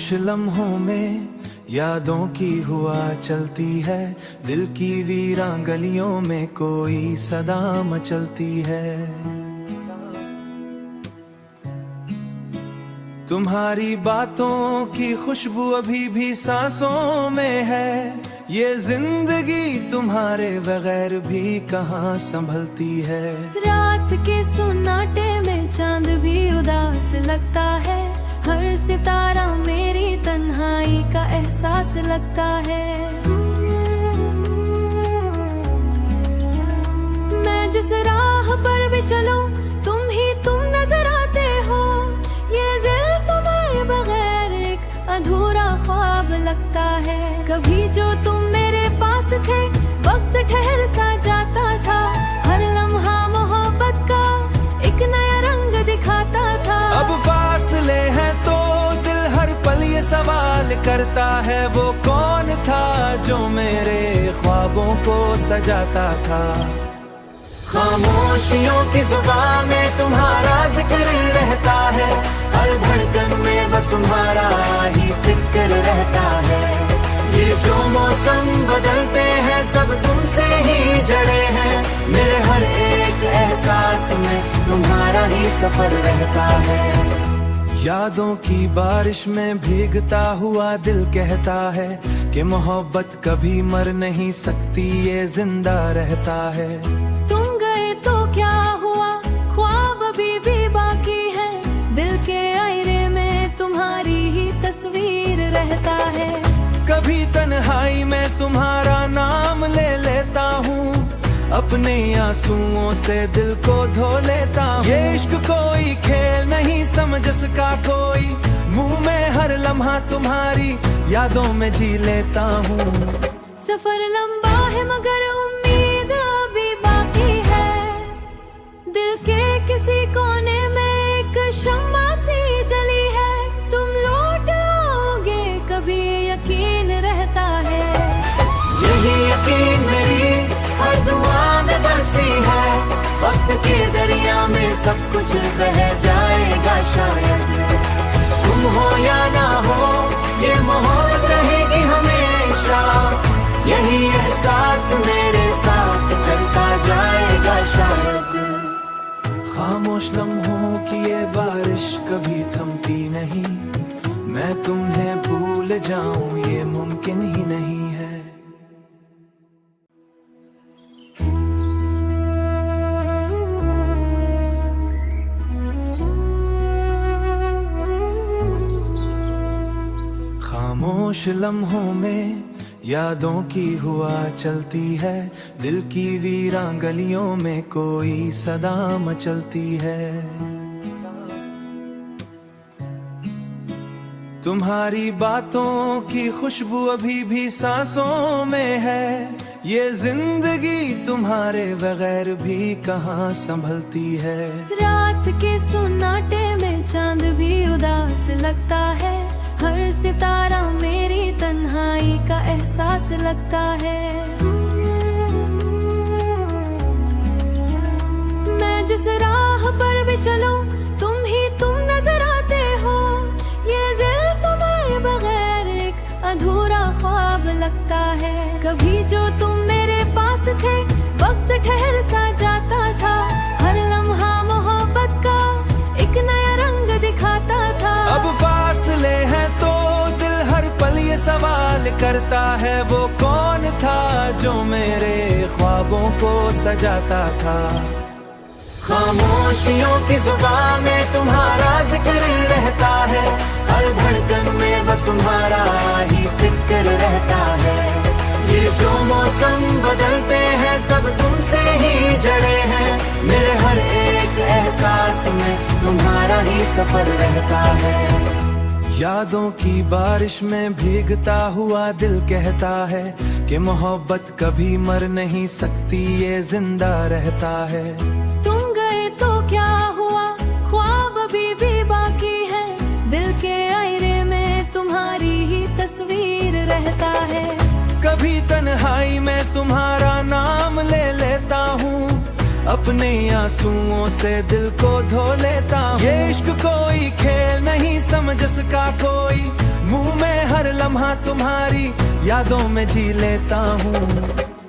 खामोश लम्हों में यादों की हुआ चलती है, दिल की वीरान गलियों में कोई सदा मचलती है। तुम्हारी बातों की खुशबू अभी भी सांसों में है, ये जिंदगी तुम्हारे बगैर भी कहाँ संभलती है। रात के सुन्नाटे में चांद भी उदास लगता है, हर सितारा मेरी तन्हाई का एहसास लगता है। मैं जिस राह पर भी चलूं तुम नजर आते हो, ये दिल तुम्हारे बगैर एक अधूरा ख्वाब लगता है। कभी जो तुम मेरे पास थे वक्त ठहर सा जाता था, हर लम्हा मोहब्बत का एक नया रंग दिखाता था। अब फासले हैं तो दिल हर पल ये सवाल करता है, वो कौन था जो मेरे ख्वाबों को सजाता था। खामोशियों की जुबान में तुम्हारा जिक्र रहता है, हर धड़कन में बस तुम्हारा ही फिक्र रहता है। ये जो मौसम बदलते हैं सब तुमसे ही जड़े हैं, मेरे हर एक एहसास में तुम्हारा ही सफर रहता है। यादों की बारिश में भीगता हुआ दिल कहता है कि मोहब्बत कभी मर नहीं सकती, ये जिंदा रहता है। तुम गए तो क्या हुआ, ख्वाब अभी भी बाकी है, दिल के आईने में तुम्हारी ही तस्वीर रहता है। कभी तन्हाई में तुम्हारा नाम ले लेता हूँ, अपने आंसुओं से दिल को धो लेता हूँ। ये इश्क कोई खेल नहीं समझ सका कोई, मुंह में हर लम्हा तुम्हारी यादों में जी लेता हूँ। सफर लंबा है मगर उम्मीद अभी बाकी है, दिल के किसी कोने में एक शम्मा सी जली है। तुम लौट आओगे कभी यकीन रहता है, यही यकीन मेरी हर दुआ में बरसी है। वक्त के दरिया में सब कुछ बह जाएगा शायद, तुम हो या ना हो ये मोहब्बत रहेगी हमेशा। यही एहसास मेरे साथ चलता जाएगा शायद। खामोश लम्हों की ये बारिश कभी थमती नहीं, मैं तुम्हें भूल जाऊं ये मुमकिन ही नहीं है। खामोश लम्हों में यादों की हुआ चलती है, दिल की वीरान गलियों में कोई सदा मचलती है। तुम्हारी बातों की खुशबू अभी भी सांसों में है, ये जिंदगी तुम्हारे बगैर भी कहाँ संभलती है। रात के सुन्नाटे में चांद भी उदास लगता है, हर सितारा मेरी तन्हाई का एहसास लगता है। मैं जिस राह पर भी चलूं तुम नजर आते हो, ये दिल तुम्हारे बगैर एक अधूरा ख्वाब लगता है। कभी जो तुम मेरे पास थे वक्त ठहर सा जाता था, हर लम्हा मोहब्बत का एक नया रंग दिखाता था। अब फासले हैं तो दिल हर पल ये सवाल करता है, वो कौन था जो मेरे ख्वाबों को सजाता था। खामोशियों की जुबान में तुम्हारा जिक्र रहता है, हर धड़कन में बस तुम्हारा ही फिक्र रहता है। ये जो मौसम बदलते हैं सब तुमसे ही जड़े हैं, मेरे हर एक एहसास में तुम्हारा ही सफर रहता है। यादों की बारिश में भीगता हुआ दिल कहता है कि मोहब्बत कभी मर नहीं सकती, ये जिंदा रहता है। तुम गए तो क्या हुआ, ख्वाब अभी भी बाकी है, दिल के आईने में तुम्हारी ही तस्वीर रहता है। कभी तन्हाई में तुम्हारा नाम ले लेता हूँ, अपने आंसुओं से दिल को धो लेता हूँ। ये इश्क कोई खेल नहीं समझ सका कोई, मुंह में हर लम्हा तुम्हारी यादों में जी लेता हूँ।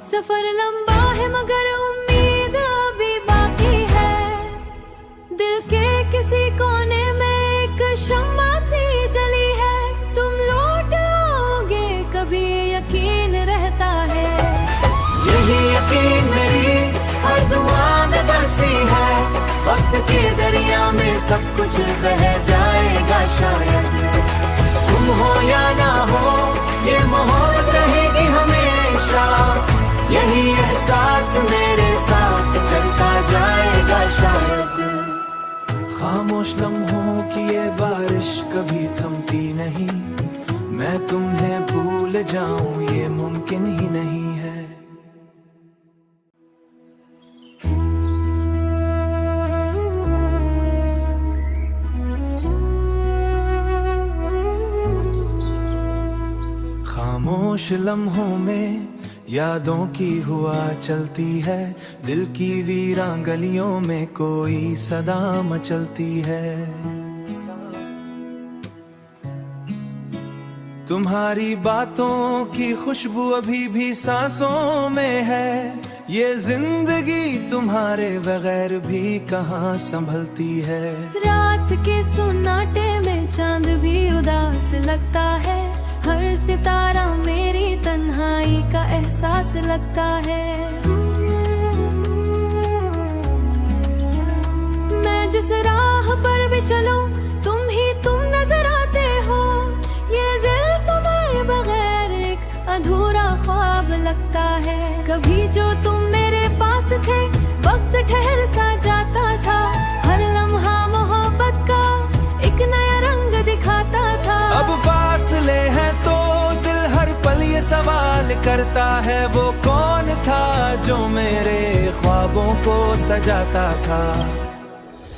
सफर लंबा है मगर उम्मीद अभी बाकी है, दिल के किसी कोने में एक शम्मा सी जली है। तुम लौट आओगे कभी यकीन रहता है, यही यकीन मेरी हर दुआ में बरसी है। वक्त के दरिया में सब कुछ बह जाएगा शायद, तुम हो या ना हो ये मोहब्बत रहेगी हमेशा। यही एहसास मेरे साथ चलता जाएगा शायद। खामोश लम्हों की ये बारिश कभी थमती नहीं, मैं तुम्हें भूल जाऊं ये मुमकिन ही नहीं है। खामोश लम्हों में यादों की हुआ चलती है, दिल की वीरान गलियों में कोई सदा मचलती है। तुम्हारी बातों की खुशबू अभी भी सांसों में है, ये जिंदगी तुम्हारे बगैर भी कहाँ संभलती है। रात के सुन्नाटे में चांद भी उदास लगता है, हर सितारा मेरी तन्हाई का एहसास लगता है। मैं जिस राह पर भी चलूं तुम नजर आते हो, ये दिल तुम्हारे बगैर एक अधूरा ख्वाब लगता है। कभी जो तुम मेरे पास थे वक्त ठहर सा जाता था, हर लम्हा मोहब्बत का एक नया रंग दिखाता था। अब फासले हैं तो दिल हर पल ये सवाल करता है, वो कौन था जो मेरे ख्वाबों को सजाता था।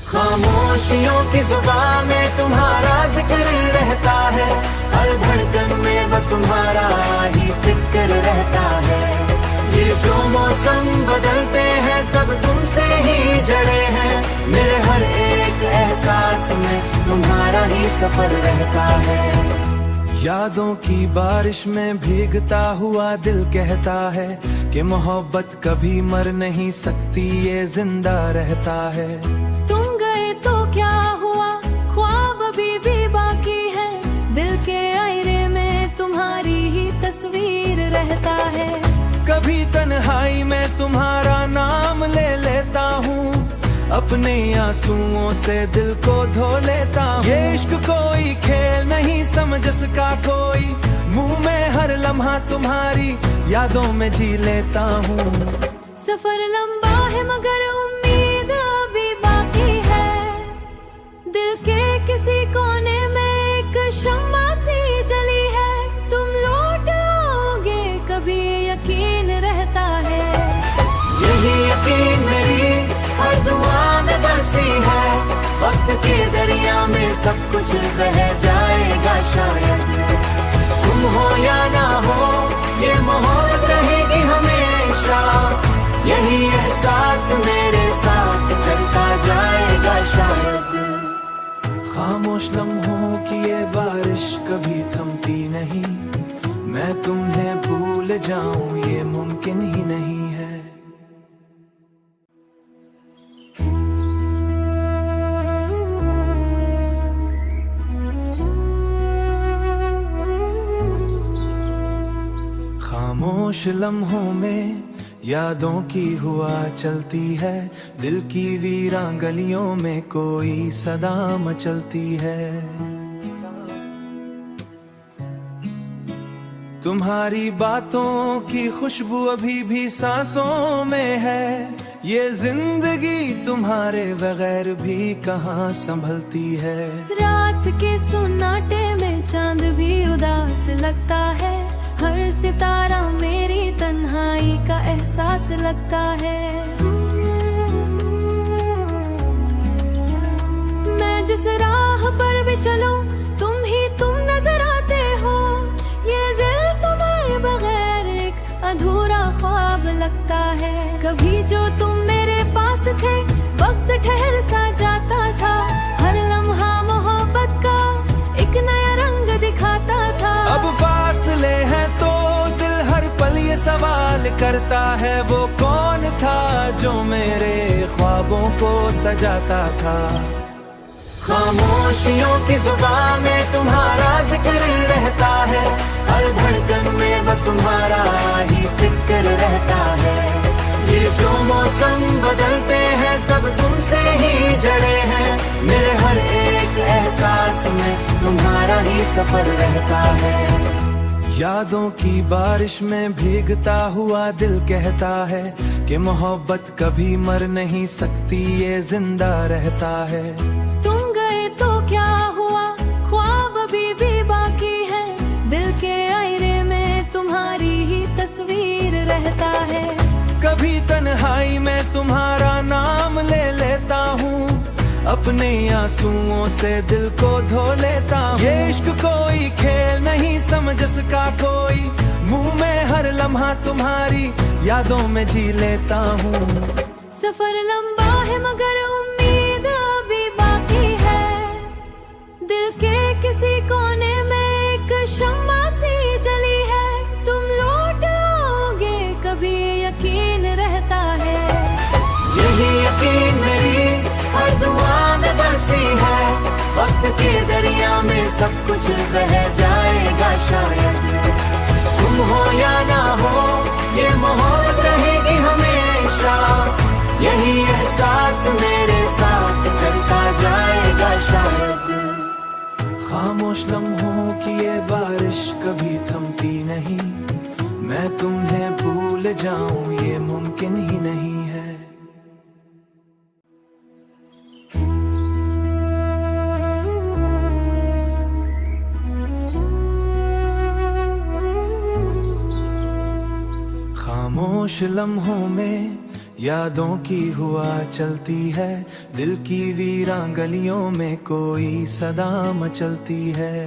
खामोशियों की जुबान में तुम्हारा जिक्र रहता है, हर धड़कन में बस तुम्हारा ही फिक्र रहता है। ये जो मौसम बदलते हैं सब तुमसे ही जड़े हैं, मेरे हर एक एहसास में तुम्हारा ही सफर रहता है। यादों की बारिश में भीगता हुआ दिल कहता है कि मोहब्बत कभी मर नहीं सकती, ये जिंदा रहता है। तुम गए तो क्या हुआ, ख्वाब अभी भी बाकी है, दिल के आईने में तुम्हारी ही तस्वीर रहता है। कभी तन्हाई में तुम्हारा नाम ले लेता हूँ, अपने आंसुओं से दिल को धो लेता हूँ। ये इश्क कोई खेल नहीं समझ सका कोई, मुंह में हर लम्हा तुम्हारी यादों में जी लेता हूँ। सफर लंबा है मगर उम्मीद अभी बाकी है, दिल के किसी कोने में एक शम्मा सी जली है। तुम लौट आओगे कभी यकीन रहता है, यही यकीन मेरी हर दुआ में बरसी है। वक्त के दरिया में सब कुछ बह जाएगा शायद, तुम हो या ना हो ये मोहब्बत रहेगी हमेशा। यही एहसास मेरे साथ चलता जाएगा शायद। खामोश लम्हों की ये बारिश कभी थमती नहीं, मैं तुम्हें भूल जाऊं ये मुमकिन ही नहीं है। खामोश लम्हों में यादों की हुआ चलती है, दिल की वीरान गलियों में कोई सदा मचलती है। तुम्हारी बातों की खुशबू अभी भी सांसों में है, ये जिंदगी तुम्हारे बगैर भी कहाँ संभलती है। रात के सुन्नाटे में चांद भी उदास लगता है, हर सितारा मेरी तन्हाई का एहसास लगता है। मैं जिस राह पर भी चलूं तुम नजर आते हो, ये दिल तुम्हारे बगैर एक अधूरा ख्वाब लगता है। कभी जो तुम मेरे पास पास थे वक्त ठहर सा जाता था, हर लम्हा मोहब्बत का एक नया रंग दिखाता था। अब फासले हैं तो दिल हर पल ये सवाल करता है, वो कौन था जो मेरे ख्वाबों को सजाता था। खामोशियों की जुबान में तुम्हारा जिक्र रहता है, हर धड़कन में बस तुम्हारा ही फिक्र रहता है। ये जो मौसम बदलते हैं सब तुमसे ही जड़े हैं, मेरे हर एक एहसास में तुम्हारा ही सफर रहता है। यादों की बारिश में भीगता हुआ दिल कहता है कि मोहब्बत कभी मर नहीं सकती, ये जिंदा रहता है। तुम गए तो क्या हुआ, ख्वाब अभी भी बाकी है, दिल के आईने में तुम्हारी ही तस्वीर रहता है। कभी तन्हाई में तुम्हारा नाम ले लेता हूँ, अपने आंसुओं से दिल को धो लेता हूँ। ये इश्क कोई खेल नहीं समझ सका कोई, मुंह में हर लम्हा तुम्हारी यादों में जी लेता हूँ। सफर लंबा है मगर उम्मीद अभी बाकी है, दिल के किसी कोने में एक शम्मा सी जली है, तुम लौट आओगे कभी यकीन रहता है। यही यकीन मेरी हर दुआ में बरसी है, वक्त के दरिया में सब कुछ बह जाएगा शायद। तुम हो या ना हो ये मोहब्बत रहेगी हमेशा, यही एहसास मेरे साथ चलता जाएगा शायद। खामोश लम्हों की ये बारिश कभी थमती नहीं, मैं तुम्हें भूल जाऊं ये मुमकिन ही नहीं है। खामोश लम्हों में यादों की हुआ चलती है, दिल की वीरान गलियों में कोई सदा मचलती है।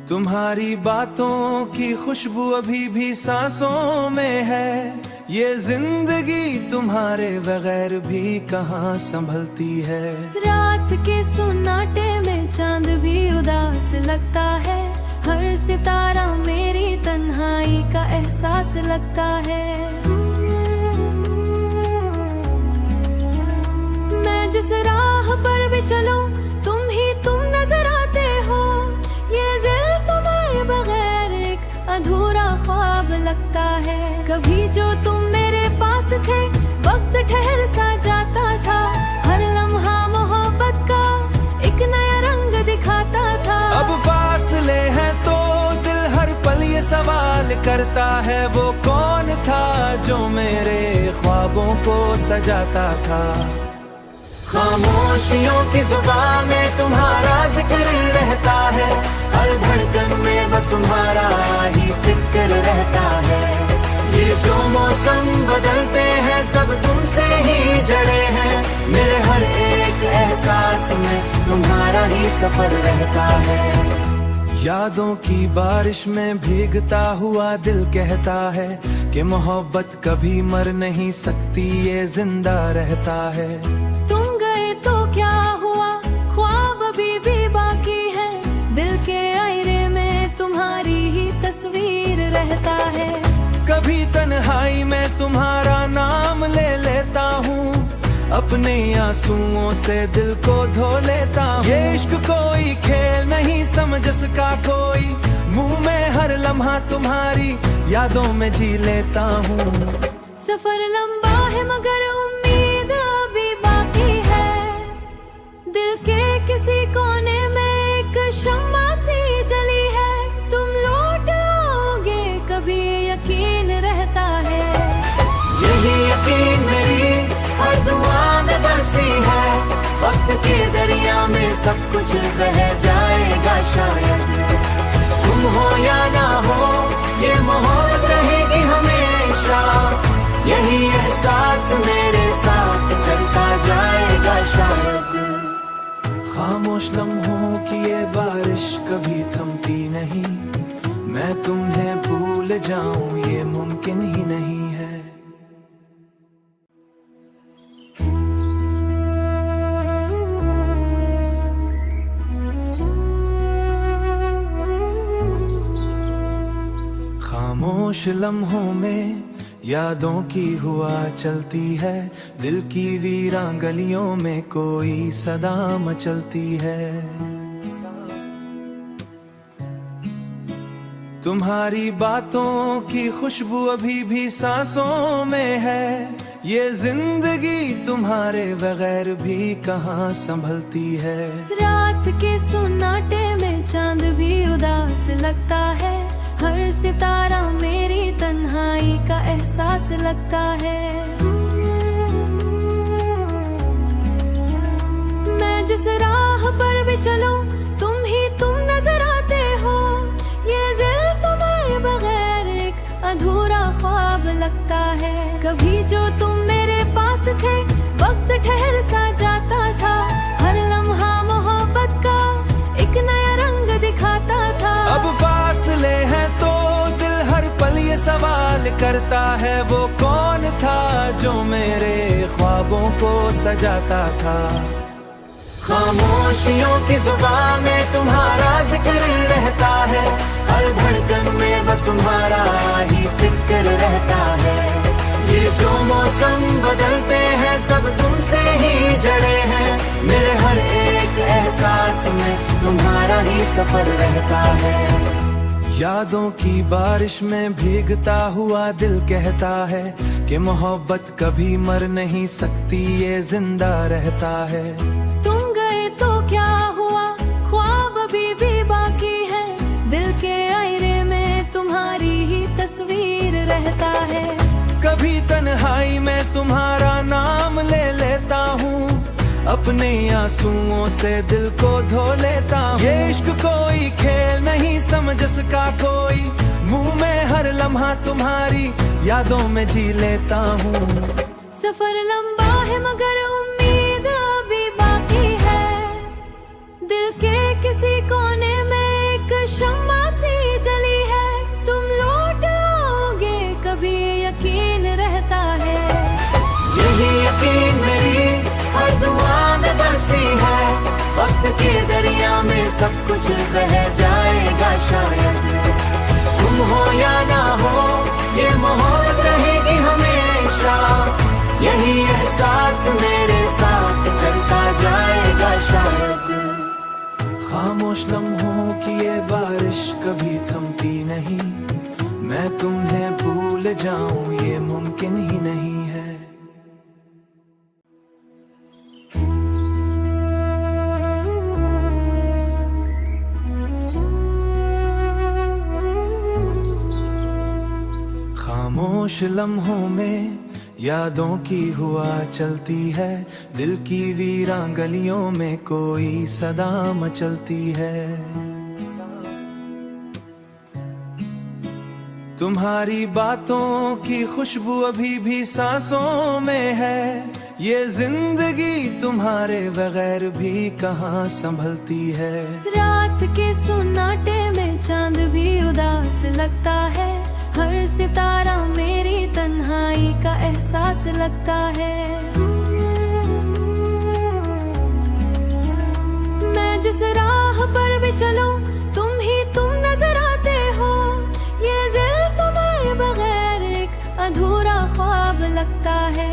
तुम्हारी बातों की खुशबू अभी भी सांसों में है, ये जिंदगी तुम्हारे बगैर भी कहाँ संभलती है। रात के सुन्नाटे में चांद भी उदास लगता है, हर सितारा मेरी तन्हाई का एहसास लगता है। मैं जिस राह पर भी चलूं तुम नजर आते हो, ये दिल तुम्हारे बगैर एक अधूरा ख्वाब लगता है। कभी जो तुम मेरे पास थे वक्त ठहर सा जाता था, हर लम्हा मोहब्बत का एक नया रंग दिखाता था। अब फासले हैं तो दिल हर पल ये सवाल करता है, वो कौन था जो मेरे ख्वाबों को सजाता था। खामोशियों की जुबान में तुम्हारा जिक्र रहता है, हर धड़कन में बस तुम्हारा ही फिक्र रहता है। ये जो मौसम बदलते हैं सब तुमसे ही जड़े हैं, मेरे हर एक एहसास में तुम्हारा ही सफर रहता है। यादों की बारिश में भीगता हुआ दिल कहता है कि मोहब्बत कभी मर नहीं सकती, ये जिंदा रहता है। तुम गए तो क्या हुआ, ख्वाब अभी भी बाकी है, दिल के आईने में तुम्हारी ही तस्वीर रहता है। कभी तन्हाई में तुम्हारा नाम ले लेता हूँ, अपने आंसुओं से दिल को धो लेता हूँ। ये इश्क कोई खेल नहीं समझ सका कोई, मुंह में हर लम्हा तुम्हारी यादों में जी लेता हूँ। सफर लंबा है मगर उम्मीद अभी बाकी है, दिल के किसी कोने में एक शम्मा सी जली है, तुम लौट आओगे कभी यकीन रहता है। यही यकीन मेरी हर दुआ में बरसी है, वक्त के दरिया में सब कुछ बह जाएगा शायद। तुम हो या ना हो ये मोहब्बत रहेगी हमेशा, यही एहसास मेरे साथ चलता जाएगा शायद। खामोश लम्हों की ये बारिश कभी थमती नहीं, मैं तुम्हें भूल जाऊं ये मुमकिन ही नहीं है। खामोश लम्हों में यादों की हुआ चलती है, दिल की वीरां गलियों में कोई सदा मचलती है। तुम्हारी बातों की खुशबू अभी भी सांसों में है, ये जिंदगी तुम्हारे बगैर भी कहाँ संभलती है। रात के सुन्नाटे में चांद भी उदास लगता है, हर सितारा मेरी तन्हाई का एहसास लगता है। मैं जिस राह पर भी चलूं तुम नजर आते हो, ये दिल तुम्हारे बगैर एक अधूरा ख्वाब लगता है। कभी जो तुम मेरे पास थे वक्त ठहर सा जाता था, हर लम्हा मोहब्बत का एक नया रंग दिखाता था। अब फासले हैं तो दिल हर पल ये सवाल करता है, वो कौन था जो मेरे ख्वाबों को सजाता था। खामोशियों की जुबान में तुम्हारा जिक्र रहता है, हर धड़कन में बस तुम्हारा ही फिक्र रहता है। ये जो मौसम बदलते हैं सब तुमसे ही जड़े हैं, मेरे हर एक एहसास में तुम्हारा ही सफर रहता है। यादों की बारिश में भीगता हुआ दिल कहता है कि मोहब्बत कभी मर नहीं सकती, ये जिंदा रहता है। तुम गए तो क्या हुआ, ख्वाब अभी भी बाकी है, दिल के आईने में तुम्हारी ही तस्वीर रहता है। कभी तन्हाई में तुम्हारा नाम ले लेता हूँ, अपने आंसुओं से दिल को धो लेता हूँ। ये इश्क कोई खेल नहीं समझ सका कोई, मुंह में हर लम्हा तुम्हारी यादों में जी लेता हूँ। सफर लंबा है मगर उम्मीद अभी बाकी है, दिल के किसी कोने में एक शम्मा सी जली है। तुम लौट आओगे कभी यकीन रहता है, यही यकीन मेरी हर दुआ में बरसी है। वक्त के दरिया में सब कुछ बह जाएगा शायद, तुम हो या ना हो ये मोहब्बत रहेगी हमेशा। यही एहसास मेरे साथ चलता जाएगा शायद। खामोश लम्हों की ये बारिश कभी थमती नहीं, मैं तुम्हें भूल जाऊं ये मुमकिन ही नहीं है। खामोश लम्हों में यादों की हुआ चलती है, दिल की वीरां गलियों में कोई सदा मचलती है। तुम्हारी बातों की खुशबू अभी भी सांसों में है, ये जिंदगी तुम्हारे बगैर भी कहाँ संभलती है। रात के सुन्नाटे में चांद भी उदास लगता है, हर सितारा मेरी तन्हाई का एहसास लगता है। मैं जिस राह पर भी चलूं तुम नजर आते हो, ये दिल तुम्हारे बगैर एक अधूरा ख्वाब लगता है।